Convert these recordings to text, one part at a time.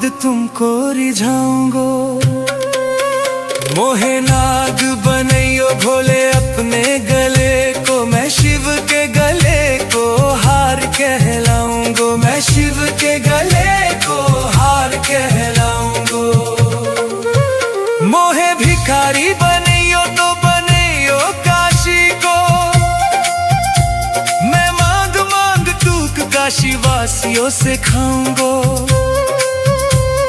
खुद तुमको रिझाऊंगो। मोहे नाग बनैयो भोले अपने गले को, मैं शिव के गले को हार कहलाऊंगो। मैं शिव के गले को हार कहलाऊंगो। मोहे भिखारी बनैयो तो बनैयो काशी को, मैं मांग मांग टूक काशी वासियों से खाऊंगो।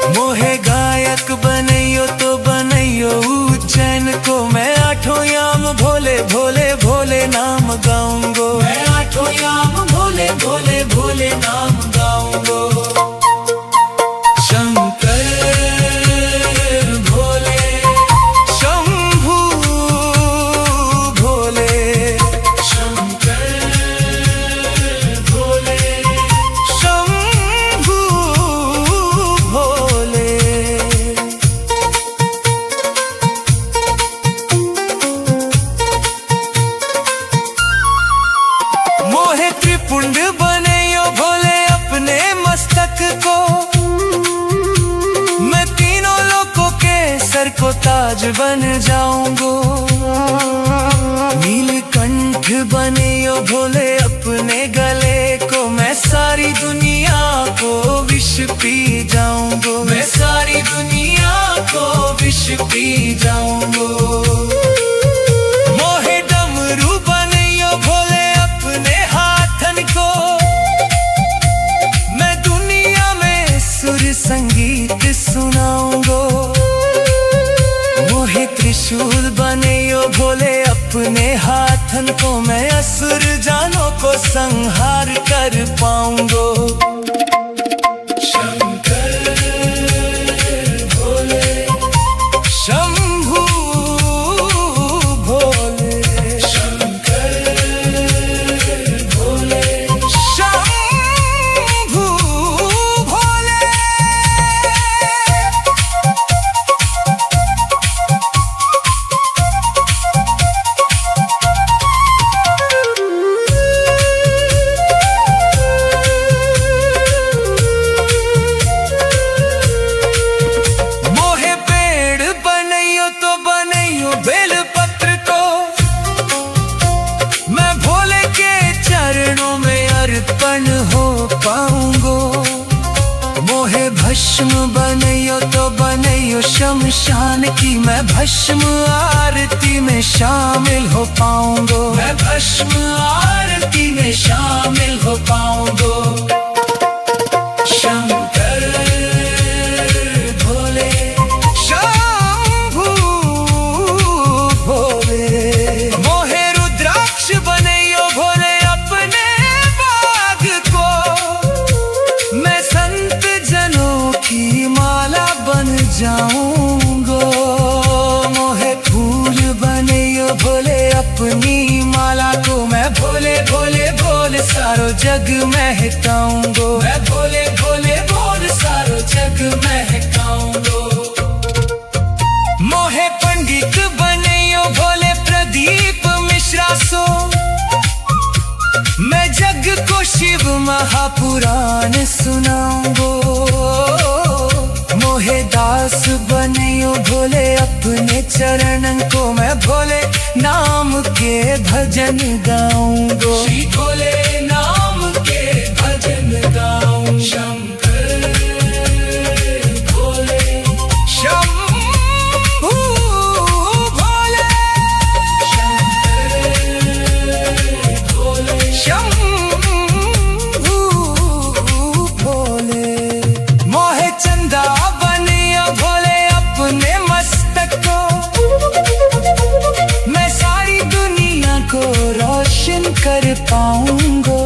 मोहे गायक बनैयो तो बनैयो उज्जैन को, मैं आठों याम भोले भोले भोले नाम गाऊंगो। मैं आठों याम भोले भोले भोले नाम गाऊंगो। शंकर भोले शंभू भोले, शंकर भोले शंभू भोले। मोहे त्रिपुंड बनैयो भोले अपने मस्तक को, मैं तीनों लोकों के सर को ताज बन जाऊंगो। नीलकंठ बनैयो भोले अपने गले को, मैं सारी दुनिया को विष पी जाऊंगो। मैं सारी दुनिया को विष पी जाऊंगो। मोहे डमरू बनैयो भोले अपने हाथन को, मैं दुनिया में सुर संगीत सुनाऊंगो। मोहे त्रिशूल बनैयो भोले अपने हाथन को, मैं असुर जानों को संहार कर पाऊंगो। शंकर भोले शंभू भोले, शंकर भोले शंभू भोले। मोहे पेड़ बनैयो तो बनैयो बेलपत्र को, मैं भोले के चरणों में अर्पण हो पाऊंगो। मोहे भस्म बनैयो तो बनैयो शमशान की, मैं भस्म आरती में शामिल हो पाऊंगो। मैं भस्म आरती में शामिल हो पाऊंगो। शंकर भोले शंभू भोले। मोहे रुद्राक्ष बनैयो भोले अपने बाग को, मैं संत जनों की माला बन जाऊंगो। मोहे फूल बनैयो भोले अपनी माला को, मैं भोले भोले भोले सारो जग महकाऊंगो। मैं भोले भोले भोले सारो जग महकाऊंगो। मोहे पंडित बनैयो भोले प्रदीप मिश्रा सो, मैं जग को शिव महापुराण सुनाऊंगो। मोहे दास बनैयो भोले अपने चरणन को, मैं भोले नाम के भजन गाऊंगो। श्री भोले नाम के भजन गाऊं। शंकर भोले शंभू भोले, शंकर भोले शंभू भोले। मोहे चंदा बनैयो भोले अपने मस्तक को, मैं सारी दुनिया को रोशन कर पाऊंगो।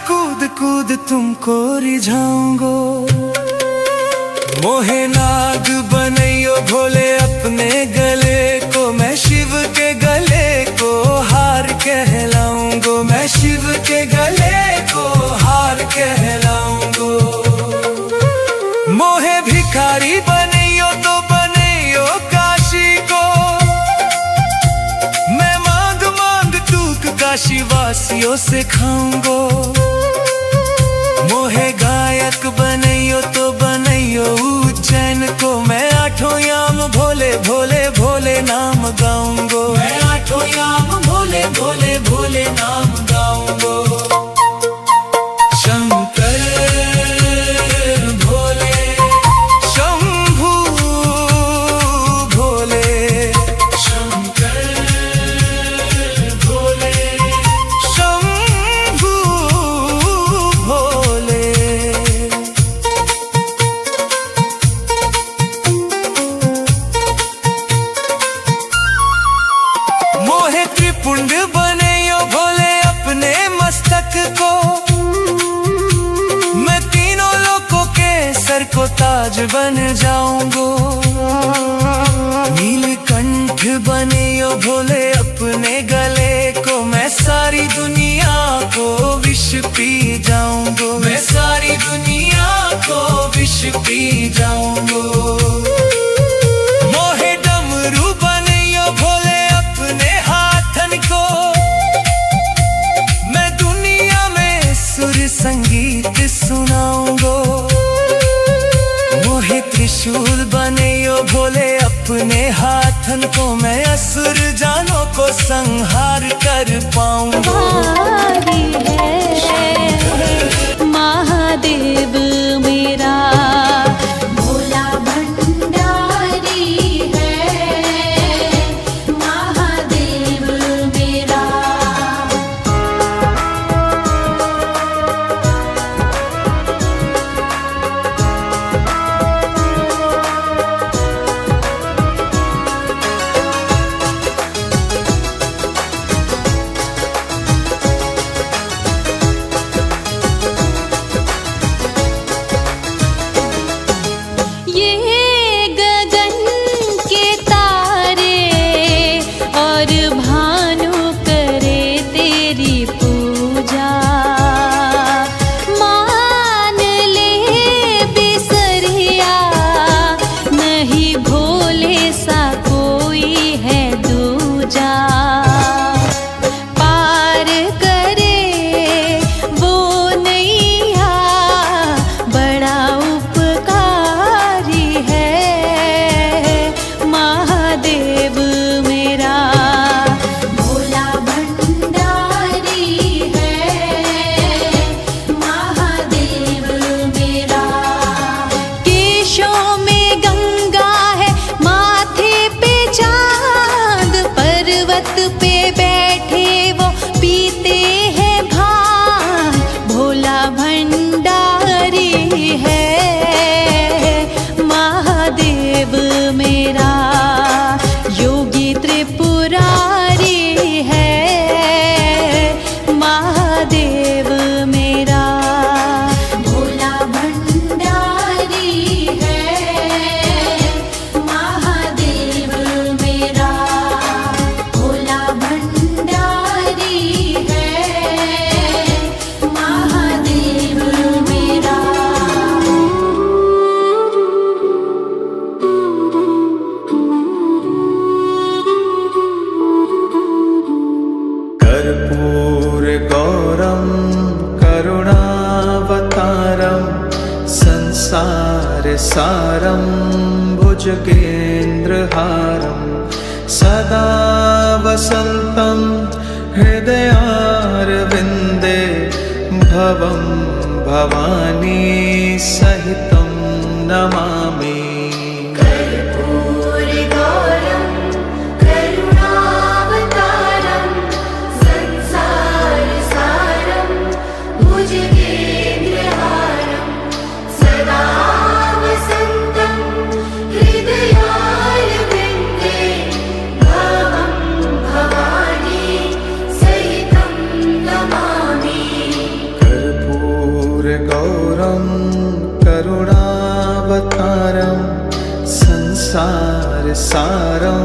कूद कूद तुमको रिझाऊंगो। मोहे नाग बनैयो भोले अपने गले को, मैं शिव के गले को हार कहलाऊंगो। मैं शिव के गले को हार कहलाऊंगो। मोहे भिखारी बनैयो तो बनैयो काशी को, मैं मांग मांग टूक काशी वासियों से खाऊंगो। मोहे गायक बनैयो तो बनैयो उज्जैन को, मैं आठों याम भोले भोले भोले नाम गाऊंगो। मैं आठों याम भोले भोले भोले नाम गाऊंगो। शंकर भोले शंभू भोले, शंकर भोले शंभू भोले। मोहे त्रिपुंड बनैयो भोले अपने मस्तक को, मैं तीनों लोकों के सर को ताज बन जाऊंगो। नीलकंठ बनैयो भोले अपने गले को, मैं सारी दुनिया को विष पी जाऊंगो। मैं सारी दुनिया को विष पी जाऊंगो। मोहे डमरू बनैयो भोले अपने हाथन को, मैं दुनिया में सुर संगीत सुनाऊंगो। मोहे त्रिशूल बनैयो भोले अपने हाथन को, मैं असुर जानों को संहार कर पाऊंगो। महादेव मेरा भोला भंडारी है, महादेव मेरा। पे बैठे वो पीते हैं भांग, भोला भंडारी है, महादेव मेरा। योगी त्रिपुरारी है, महादेव मेरा। भोला भंडारी है, महादेव मेरा। भोला भंडारी है, महादेव मेरा। कर्पूरगौरं करुणावतारं संसारसारं भुजगेन्द्रहारं सदा वसन्तं हृदयारविन्दे भवं भवानी सहितं नमामि। कर्पूरगौरं करुणावतारं संसारसारं भुजगेन्द्रहारं सदा वसन्तं हृदयारविन्दे भवं भवानी सहितं नमामि। करुणावतारं संसारसारं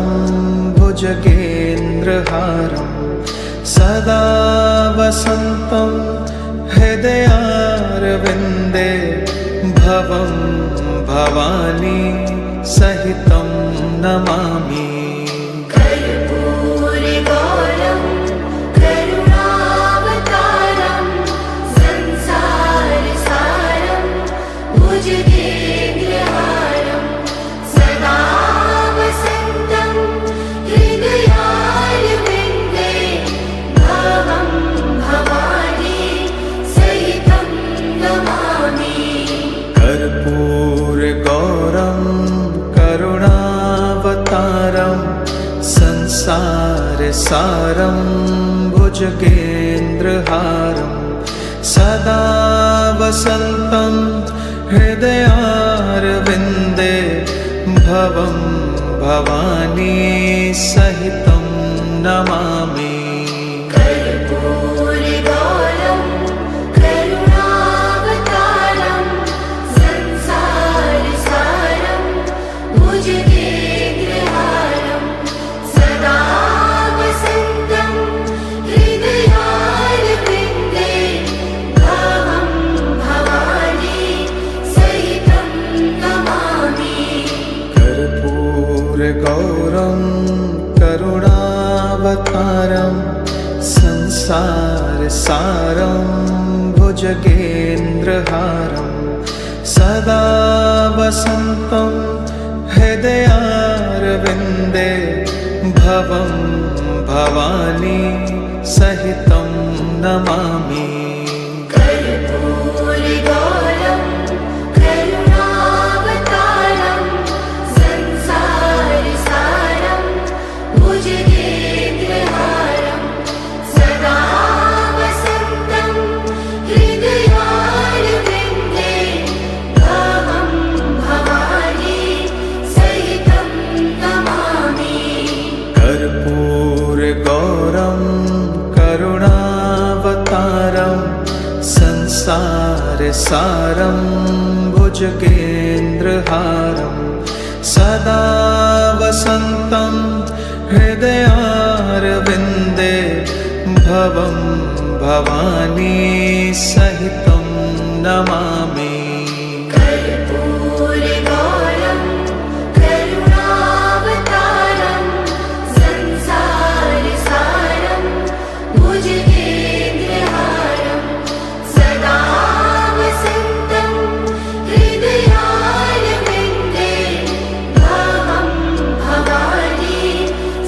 भुजगेन्द्रहारं सदा वसन्तं हृदयारविन्दे भवं भवानी सहितं नमामि। कर्पूरगौरं करुणावतारं संसारसारं भुजगेन्द्रहारं सदा वसन्तं हृदयारविन्दे भवं भवानी सहितं नमामि। कर्पूरगौरं करुणावतारं संसारसारं भुजगेन्द्रहारं सदा वसन्तं हृदयारविन्दे भवं भवानी सहितं नमामि। कर्पूरगौरं करुणावतारं संसारसारं भुजगेन्द्रहारं सदा वसन्तं हृदयारविन्दे भवं भवानी सहितं नमामि। कर्पूरगौरं करुणावतारं संसारसारं भुजगेन्द्रहारं सदा वसन्तं हृदयारविन्दे भवं भवानी सहितं नमामि। कर्पूरगौरं करुणावतारं संसारसारं भुजगेन्द्रहारं सदा वसन्तं हृदयारविन्दे भवं भवानी सहितं नमामि। कर्पूरगौरं करुणावतारं संसारसारं भुजगेन्द्रहारं सदा वसन्तं हृदयारविन्दे भवं भवानी सहितं नमामि। कर्पूरगौरं करुणावतारं संसारसारं भुजगेन्द्रहारं सदा वसन्तं हृदयारविन्दे भवं भवानी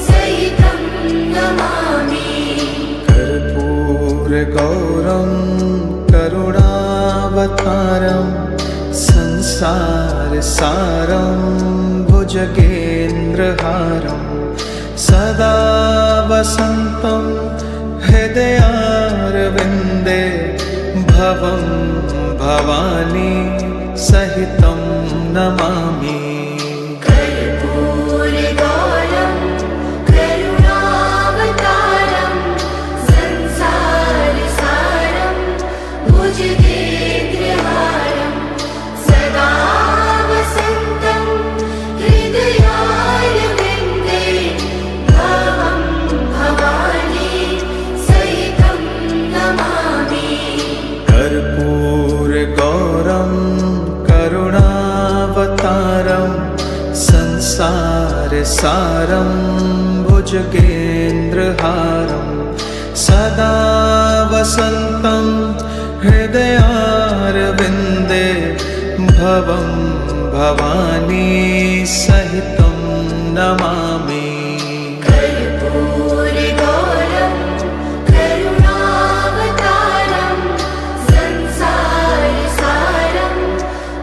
सहितं नमामि। कर्पूरगौरं करुणावतारं संसारसारं भुजगेन्द्रहारं सदा वसन्तं हृदयारविन्दे भवं भवानी सहितं नमामि। कर्पूरगौरं करुणावतारं संसारसारं भुजगेन्द्रहारं सदा वसन्तं हृदयारविन्दे भवं भवानी सहितं नमामि। कर्पूरगौरं करुणावतारं संसारसारं भुजगेन्द्रहारं सदा वसन्तं हृदयारविन्दे भवं भवानी सहितं नमामि। कर्पूरगौरं करुणावतारं संसारसारं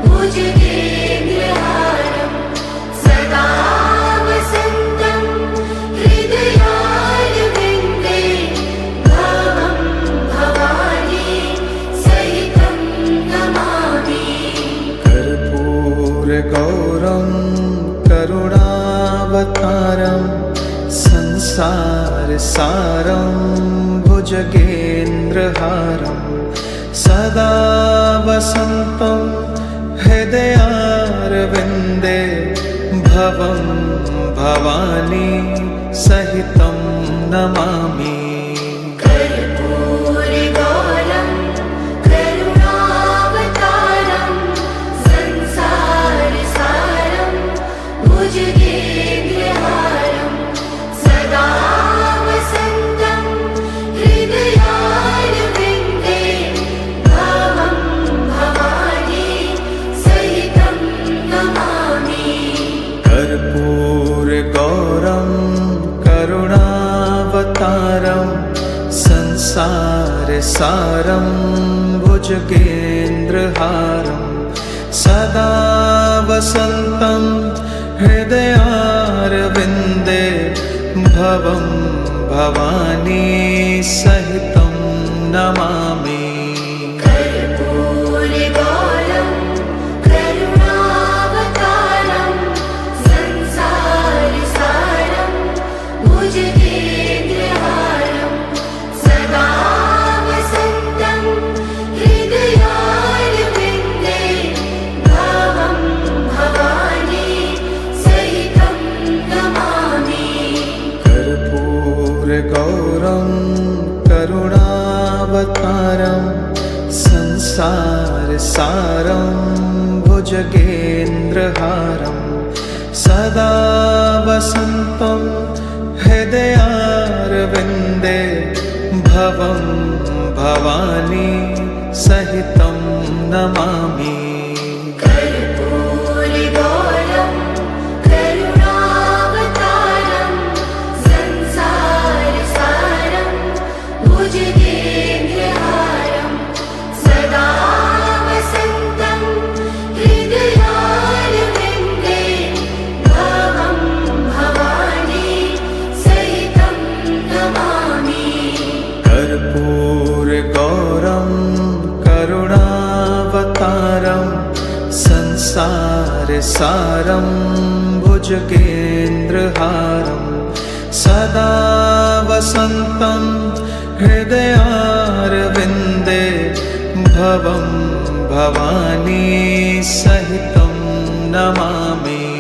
भुजगेन्द्रहारं सदा वसन्तं हृदयारविन्दे भवं भवानी सहितं नमामि। कर्पूरगौरं करुणावतारं संसारसारं भुजगेन्द्रहारं सदा वसन्तं हृदयारविन्दे भवं भवानी सहितं नमामि। कर्पूरगौरं करुणावतारं संसारसारं भुजगेन्द्रहारं सदा वसन्तं हृदयारविन्दे भवं भवानी सहितं नमामि। कर्पूरगौरं करुणावतारं संसारसारं भुजगेन्द्रहारं सदा वसन्तं हृदयारविन्दे भवं भवानी सहितं नमामि। कर्पूरगौरं करुणावतारं संसारसारं भुजगेन्द्रहारं सदा वसन्तं हृदयारविन्दे भवं भवानी सहितं नमामि। कर्पूरगौरं करुणावतारं संसारसारं भुजगेन्द्रहारं सदा वसन्तं हृदयारविन्दे भवं भवानी सहितं नमामि। कर्पूरगौरं करुणावतारं संसारसारं भुजगेन्द्रहारं सदा वसन्तं हृदयारविन्दे भवं भवानी सहितं नमामि। कर्पूरगौरं करुणावतारं संसारसारं भुजगेन्द्रहारं सदा वसन्तं हृदयारविन्दे भवं भवानी सहितं नमामि।